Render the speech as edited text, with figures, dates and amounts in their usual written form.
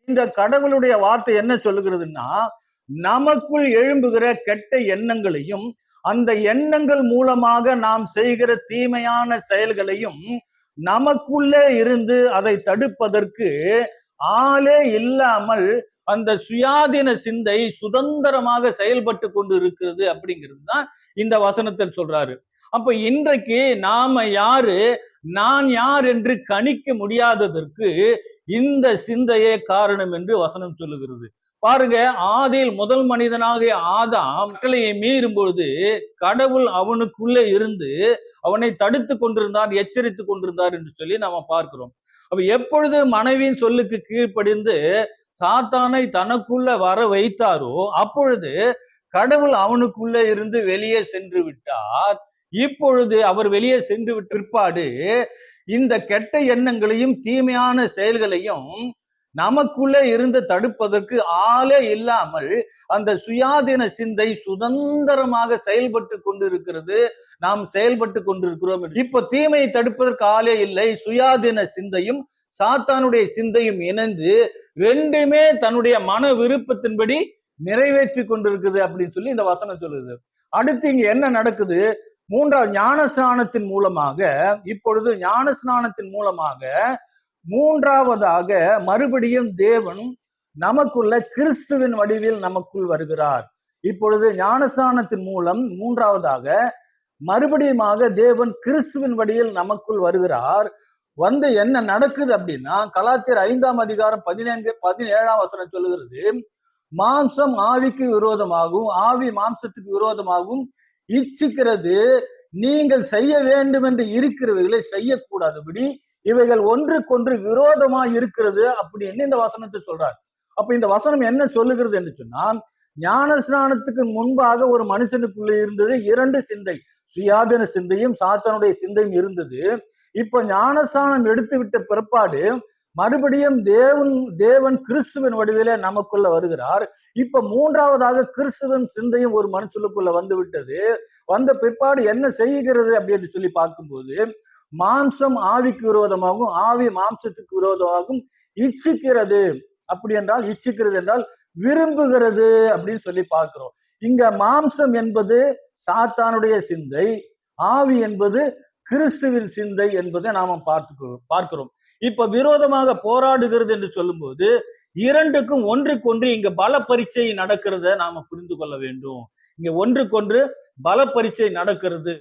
இந்த கடவுளுடைய வார்த்தை என்ன சொல்லுகிறதுன்னா, நமக்குள் எழும்புகிற கெட்ட எண்ணங்களையும் அந்த எண்ணங்கள் மூலமாக நாம் செய்கிற தீமையான செயல்களையும் நமக்குள்ளே இருந்து அதை தடுப்பதற்கு ஆளே இல்லாமல் அந்த சுயாதீன சிந்தை சுதந்திரமாக செயல்பட்டு கொண்டு இருக்கிறது அப்படிங்கிறது தான் இந்த வசனத்தில் சொல்றாரு. அப்ப இன்றைக்கு நாம யாரு, நான் யார் என்று கணிக்க முடியாததற்கு இந்த சிந்தையே காரணம் என்று வசனம் சொல்லுகிறது. பாருங்க, ஆதியில் முதல் மனிதனாகிய ஆதாம் கட்டளையை மீறும் பொழுது கடவுள் அவனுக்குள்ளே இருந்து அவனை தடுத்து கொண்டிருந்தார், எச்சரித்து கொண்டிருந்தார் என்று சொல்லி நாம பார்க்கிறோம். அப்ப எப்பொழுது மனைவியின் சொல்லுக்கு கீழ்ப்படிந்து சாத்தானை தனக்குள்ள வர வைத்தாரோ அப்பொழுது கடவுள் அவனுக்குள்ளே இருந்து வெளியே சென்று விட்டார். இப்பொழுது அவர் வெளியே சென்று விட்ட பிற்பாடு இந்த கெட்ட எண்ணங்களையும் தீமையான செயல்களையும் நமக்குள்ளே இருந்து தடுப்பதற்கு ஆளே இல்லாமல் அந்த சுயாதீன சிந்தை சுதந்திரமாக செயல்பட்டு கொண்டிருக்கிறது. நாம் செயல்பட்டு கொண்டிருக்கிறோம். இப்ப தீமையை தடுப்பதற்கு ஆளே இல்லை. சுயாதீன சிந்தையும் சாத்தானுடைய சிந்தையும் இணைந்து ரெண்டுமே தன்னுடைய மன விருப்பத்தின்படி நிறைவேற்றி கொண்டிருக்குது அப்படின்னு சொல்லி இந்த வசனம் சொல்லுது. அடுத்து இங்க என்ன நடக்குது? மூன்றாவது ஞானஸ்நானத்தின் மூலமாக, இப்பொழுது ஞானஸ்நானத்தின் மூலமாக மூன்றாவதாக மறுபடியும் தேவன் நமக்குள்ள கிறிஸ்துவின் வடிவில் நமக்குள் வருகிறார். இப்பொழுது ஞானஸ்நானத்தின் மூலம் மூன்றாவதாக மறுபடியுமாக தேவன் கிறிஸ்துவின் வடிவில் நமக்குள் வருகிறார். வந்து என்ன நடக்குது அப்படின்னா, கலாத்தியர் 5ஆம் அதிகாரம் 17ஆம் வசனம் சொல்லுகிறது, மாம்சம் ஆவிக்கு விரோதமாகவும் ஆவி மாம்சத்துக்கு விரோதமாகவும் இச்சிக்கிறது. நீங்கள் செய்ய வேண்டும் என்று இருக்கிறவைகளை செய்யக்கூடாதபடி இவைகள் ஒன்றுக்கொன்று விரோதமா இருக்கிறது அப்படின்னு இந்த வசனத்தை சொல்றார். அப்ப இந்த வசனம் என்ன சொல்லுகிறது என்று சொன்னால், ஞானஸ்நானத்துக்கு முன்பாக ஒரு மனுஷனுக்குள்ள இருந்தது இரண்டு சிந்தை, சுயாதீன சிந்தையும் சாத்தானுடைய சிந்தையும் இருந்தது. இப்ப ஞானஸ்நானம் எடுத்து விட்ட பிற்பாடு மறுபடியும் தேவன் கிறிஸ்துவின் வடிவிலே நமக்குள்ள வருகிறார். இப்ப மூன்றாவதாக கிறிஸ்துவின் சிந்தையும் ஒரு மனுஷனுக்குள்ள வந்து விட்டது. வந்த பிற்பாடு என்ன செய்கிறது அப்படின்னு சொல்லி பார்க்கும்போது, மாம்சம் ஆவிக்கு விரோதமாகவும் ஆவி மாம்சத்துக்கு விரோதமாகவும் இச்சிக்கிறது. அப்படி என்றால் இச்சிக்கிறது என்றால் விரும்புகிறது அப்படின்னு சொல்லி பார்க்கிறோம். இங்க மாம்சம் என்பது சாத்தானுடைய சிந்தை, ஆவி என்பது கிறிஸ்துவின் சிந்தை என்பதை நாம பார்க்கிறோம். இப்ப விரோதமாக போராடுகிறது என்று சொல்லும் போது இரண்டுக்கும் ஒன்றுக்கொன்று இங்க பல பரீட்சை நடக்கிறத நாம புரிந்து கொள்ள வேண்டும். இங்க ஒன்றுக்கொன்று பல பரீட்சை நடக்கிறது.